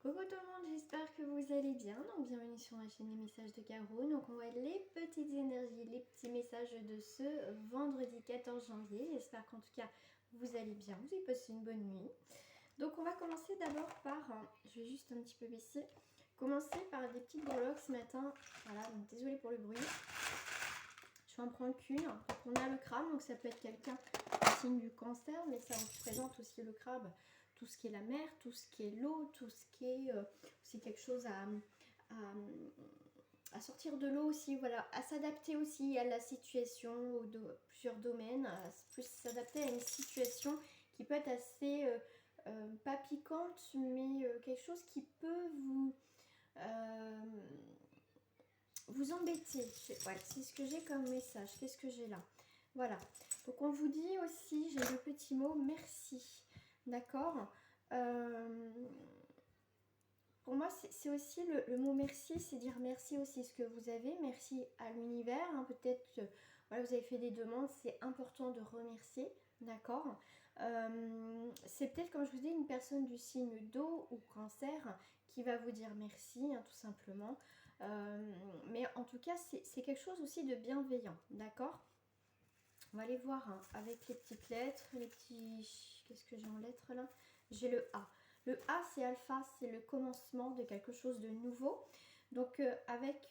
Coucou tout le monde, j'espère que vous allez bien. Donc bienvenue sur ma chaîne Les Messages de Caro. Donc on va les petites énergies, les petits messages de ce vendredi 14 janvier. J'espère qu'en tout cas vous allez bien, vous avez passé une bonne nuit. Donc on va commencer d'abord par, je vais juste un petit peu baisser, commencer par des petites breloques ce matin. Voilà, donc désolée pour le bruit. Je vais en prendre qu'une. Donc on a le crabe, donc ça peut être quelqu'un signe du cancer, mais ça représente aussi le crabe, tout ce qui est la mer, tout ce qui est l'eau, tout ce qui est aussi quelque chose à sortir de l'eau aussi, voilà, à s'adapter aussi à la situation, plusieurs domaines, à plus s'adapter à une situation qui peut être assez pas piquante, mais quelque chose qui peut vous embêter. Ouais, c'est ce que j'ai comme message. Qu'est-ce que j'ai là? Voilà. Donc on vous dit aussi, j'ai le petit mot merci. D'accord. Pour moi, c'est aussi le mot merci, c'est dire merci aussi ce que vous avez, merci à l'univers. Hein, peut-être que voilà, vous avez fait des demandes, c'est important de remercier, d'accord. C'est peut-être, comme je vous dis, une personne du signe d'eau ou cancer qui va vous dire merci, hein, tout simplement. Mais en tout cas, c'est quelque chose aussi de bienveillant, d'accord. On va aller voir hein, avec les petites lettres, les petits... Qu'est-ce que j'ai en lettres là? J'ai le A. Le A, c'est alpha, c'est le commencement de quelque chose de nouveau. Donc avec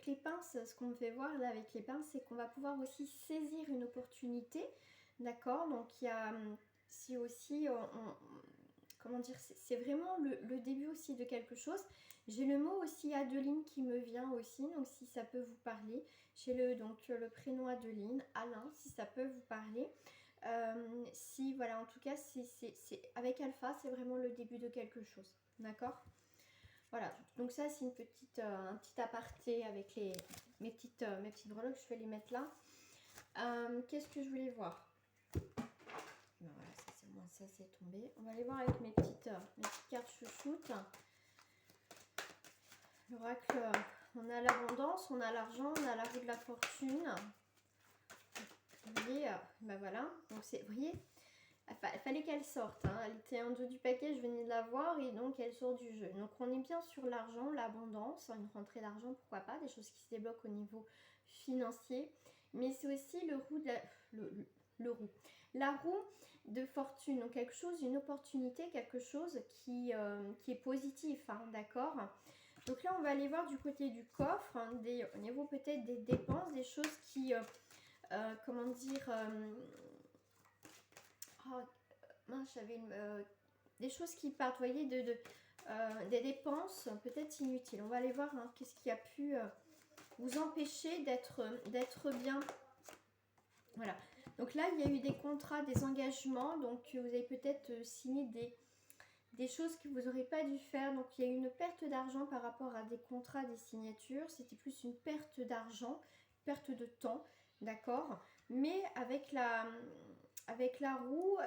les pinces, ce qu'on me fait voir là avec les pinces, c'est qu'on va pouvoir aussi saisir une opportunité. D'accord. Donc il y a si aussi, comment dire, c'est vraiment le début aussi de quelque chose. J'ai le mot aussi Adeline qui me vient aussi, donc si ça peut vous parler. J'ai le prénom Adeline, Alain, si ça peut vous parler. Si voilà, en tout cas, avec Alpha, c'est vraiment le début de quelque chose. D'accord. Voilà, donc ça c'est une petite, un petit aparté avec mes petites breloques, je vais les mettre là. Qu'est-ce que je voulais voir? Ben voilà, ça c'est moins, ça c'est tombé. On va aller voir avec mes petites cartes chouchoutes. L'oracle, on a l'abondance, on a l'argent, on a la roue de la fortune. Vous voyez, ben voilà. Donc c'est, vous voyez, il fallait qu'elle sorte. Hein. Elle était en dos du paquet, je venais de la voir et donc elle sort du jeu. Donc on est bien sur l'argent, l'abondance, une rentrée d'argent, pourquoi pas, des choses qui se débloquent au niveau financier. Mais c'est aussi le roue de la roue de fortune, donc quelque chose, une opportunité, quelque chose qui est positif, hein, d'accord. Donc là, on va aller voir du côté du coffre, hein, au niveau peut-être des dépenses, des choses qui, comment dire, oh, mince, j'avais des choses qui partent, vous voyez, des dépenses peut-être inutiles. On va aller voir hein, qu'est-ce qui a pu vous empêcher d'être bien. Voilà. Donc là, il y a eu des contrats, des engagements. Donc vous avez peut-être signé des choses que vous n'aurez pas dû faire. Donc il y a eu une perte d'argent par rapport à des contrats, des signatures. C'était plus une perte d'argent, perte de temps, d'accord. Mais avec la roue,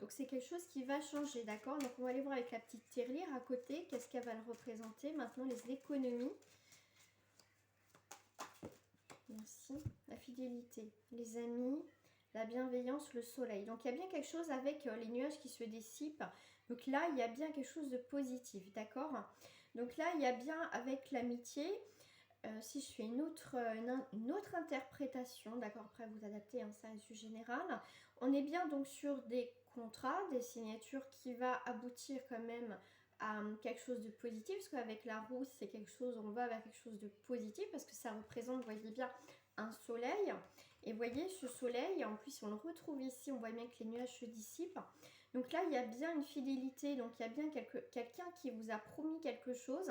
donc c'est quelque chose qui va changer, d'accord. Donc on va aller voir avec la petite tirelire à côté, qu'est-ce qu'elle va le représenter. Maintenant les économies. Merci. La fidélité, les amis, la bienveillance, le soleil. Donc il y a bien quelque chose avec les nuages qui se dissipent. Donc là, il y a bien quelque chose de positif, d'accord. Donc là, il y a bien avec l'amitié. Si je fais une autre interprétation, d'accord, après vous adaptez, hein, ça c'est général. On est bien donc sur des contrats, des signatures qui va aboutir quand même à quelque chose de positif, parce qu'avec la roue, c'est quelque chose, on va vers quelque chose de positif, parce que ça représente, vous voyez bien, un soleil. Et vous voyez, ce soleil, en plus, on le retrouve ici, on voit bien que les nuages se dissipent. Donc là, il y a bien une fidélité, donc il y a bien quelqu'un qui vous a promis quelque chose,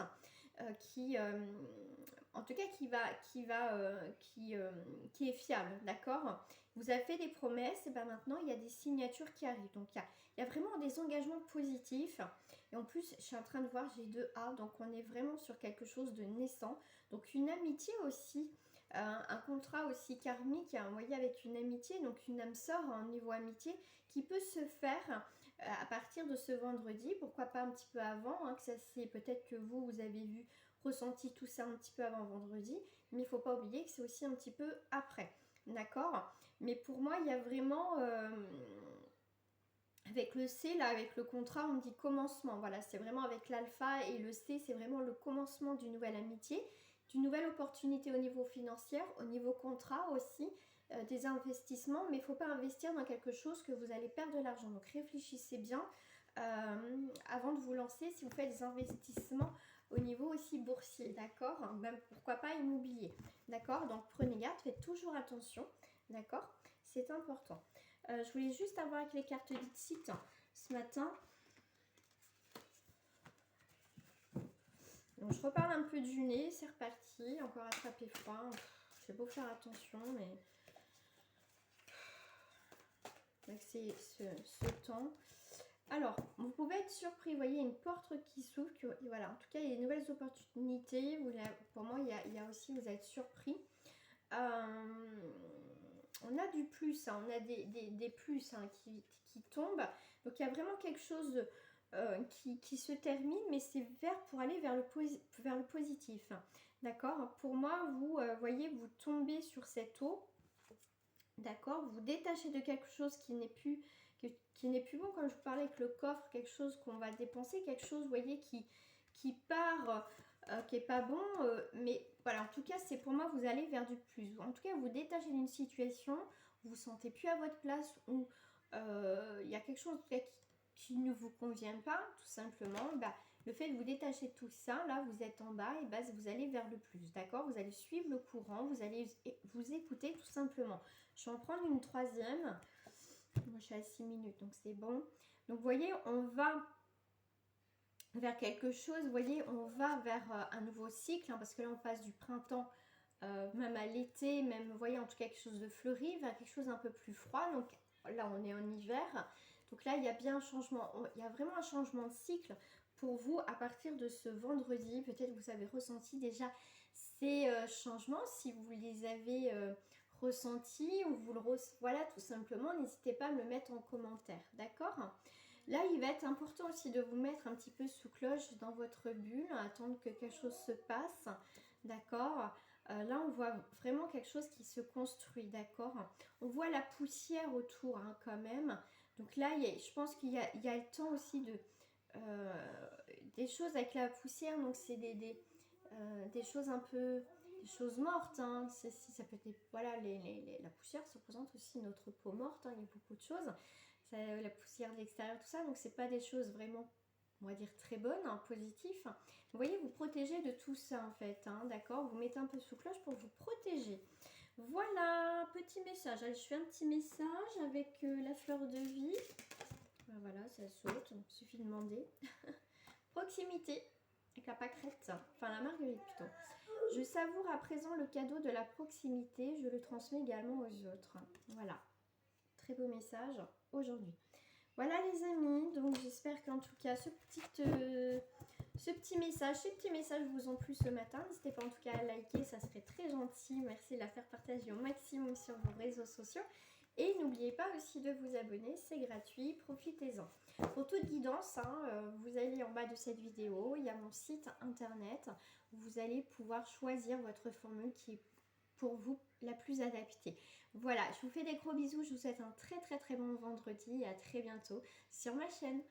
en tout cas, qui est fiable, d'accord. Vous avez fait des promesses, et ben maintenant, il y a des signatures qui arrivent. Donc, il y a vraiment des engagements positifs. Et en plus, je suis en train de voir, j'ai 2A, donc on est vraiment sur quelque chose de naissant. Donc, une amitié aussi, un contrat aussi karmique, vous voyez, avec une amitié, donc une âme sœur en niveau amitié, qui peut se faire à partir de ce vendredi, pourquoi pas un petit peu avant, hein, que ça c'est peut-être que vous avez vu, ressenti tout ça un petit peu avant vendredi, mais il ne faut pas oublier que c'est aussi un petit peu après, d'accord. Mais pour moi, il y a vraiment Avec le C, là, avec le contrat, on dit commencement. Voilà, c'est vraiment avec l'alpha et le C, c'est vraiment le commencement d'une nouvelle amitié, d'une nouvelle opportunité au niveau financier, au niveau contrat aussi, des investissements. Mais il ne faut pas investir dans quelque chose que vous allez perdre de l'argent. Donc réfléchissez bien avant de vous lancer si vous faites des investissements au niveau aussi boursier, d'accord? Même pourquoi pas immobilier, d'accord? Donc prenez garde, faites toujours attention, d'accord? C'est important. Je voulais juste avoir avec les cartes d'Ixit ce matin. Donc je reparle un peu du nez, c'est reparti, encore attrapé froid. J'ai beau faire attention, mais avec ce temps. Alors, vous pouvez être surpris, vous voyez une porte qui s'ouvre, voilà, en tout cas il y a des nouvelles opportunités. Pour moi, il y a aussi, vous êtes surpris. On a du plus, hein, on a des plus hein, qui tombent. Donc il y a vraiment quelque chose qui se termine, mais c'est pour aller vers le positif. D'accord? Pour moi, vous voyez, vous tombez sur cette eau. D'accord? Vous détachez de quelque chose qui n'est plus bon, comme je vous parlais avec le coffre, quelque chose qu'on va dépenser, quelque chose, vous voyez, qui part, qui n'est pas bon, mais voilà, en tout cas, c'est pour moi, vous allez vers du plus. En tout cas, vous détachez d'une situation, vous vous sentez plus à votre place, ou il y a quelque chose qui ne vous convient pas, tout simplement, bah, le fait de vous détacher de tout ça, là, vous êtes en bas, et bah, vous allez vers le plus, d'accord? Vous allez suivre le courant, vous allez vous écouter, tout simplement. Je vais en prendre une troisième. Moi, je suis à 6 minutes, donc c'est bon. Donc, vous voyez, on va vers quelque chose, vous voyez, on va vers un nouveau cycle, hein, parce que là, on passe du printemps, même à l'été, même, vous voyez, en tout cas, quelque chose de fleuri, vers quelque chose un peu plus froid. Donc, là, on est en hiver. Donc là, il y a bien un changement, il y a vraiment un changement de cycle pour vous à partir de ce vendredi. Peut-être que vous avez ressenti déjà ces changements, si vous les avez ressenti ou vous le voilà, tout simplement, n'hésitez pas à me le mettre en commentaire, d'accord? Là, il va être important aussi de vous mettre un petit peu sous cloche dans votre bulle, attendre que quelque chose se passe, d'accord? Là, on voit vraiment quelque chose qui se construit, d'accord? On voit la poussière autour, hein, quand même. Donc là, je pense qu'il y a le temps aussi de des choses avec la poussière, donc c'est des choses un peu, des choses mortes, hein. Ça peut être, voilà, la poussière se représente aussi notre peau morte, hein. Il y a beaucoup de choses, la poussière de l'extérieur, tout ça, donc c'est pas des choses vraiment, on va dire, très bonnes, hein, positifs. Vous voyez, vous protégez de tout ça en fait, hein, d'accord? Vous mettez un peu sous cloche pour vous protéger. Voilà, petit message. Allez, je fais un petit message avec la fleur de vie. Voilà, ça saute, il suffit de demander. Proximité, avec la pâquerette, enfin la marguerite plutôt. Je savoure à présent le cadeau de la proximité, je le transmets également aux autres. Voilà, très beau message aujourd'hui. Voilà les amis, donc j'espère qu'en tout cas ce petit message, ces petits messages vous ont plu ce matin. N'hésitez pas en tout cas à liker, ça serait très gentil. Merci de la faire partager au maximum sur vos réseaux sociaux. Et n'oubliez pas aussi de vous abonner, c'est gratuit, profitez-en. Pour toute guidance, hein, vous allez en bas de cette vidéo, il y a mon site internet où vous allez pouvoir choisir votre formule qui est pour vous la plus adaptée. Voilà, je vous fais des gros bisous, je vous souhaite un très très très bon vendredi et à très bientôt sur ma chaîne.